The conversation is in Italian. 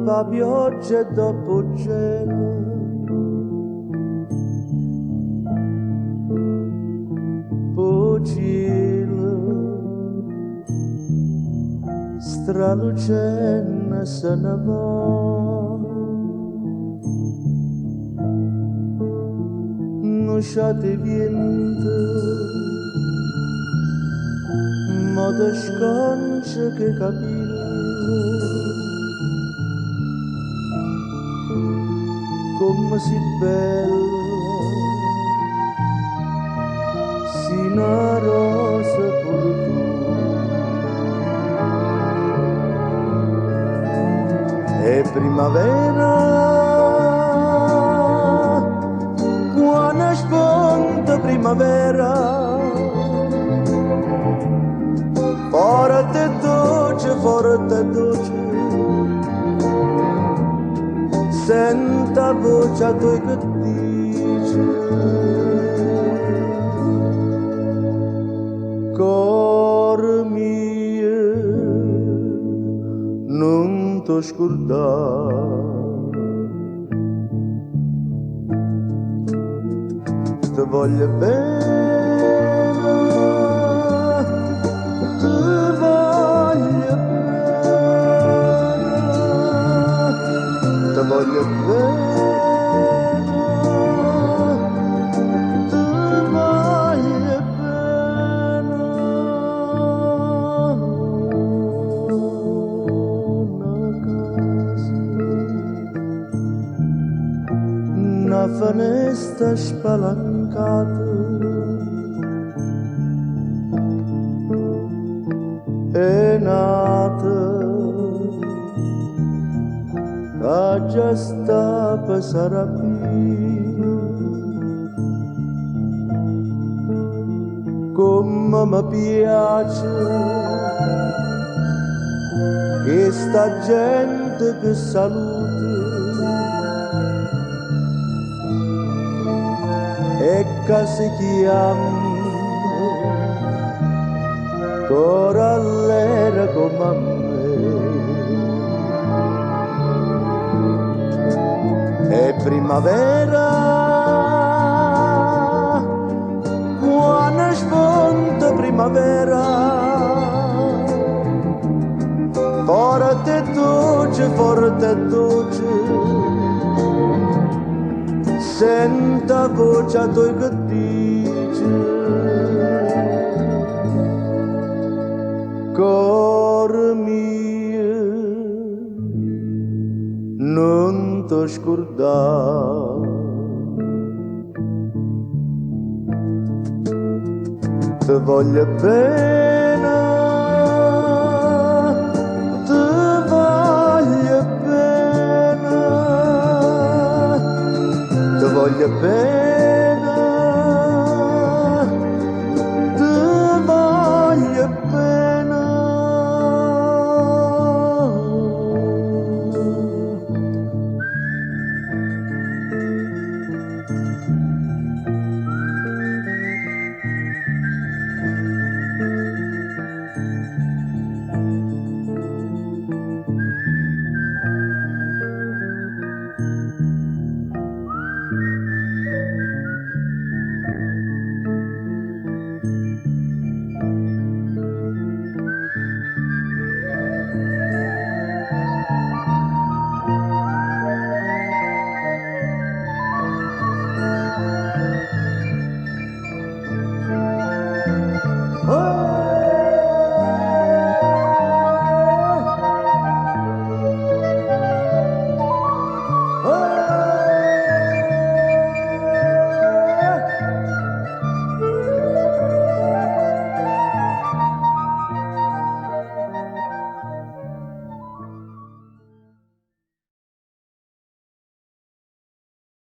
dopo pioggia e dopo cielo, po' cielo stralucente se ne va. Non c'è vento, ma te sconce che capillo, come si bella, si una rosa pure tu. È primavera, quando spunta primavera, forte dolce, senta voce a tu che dice, cor mio, non ti scordare, ti voglio bene. Te voglio bene, te voglio bene, una casa, una finestra spalancata, è nata che già sta per sarapì, come mi piace che sta gente che saluta e che si chiama corallera come me. È primavera, quando spunta primavera, forte dolce, senta voce a tu che dice, cor mio, non ti scordare, ti voglio bene.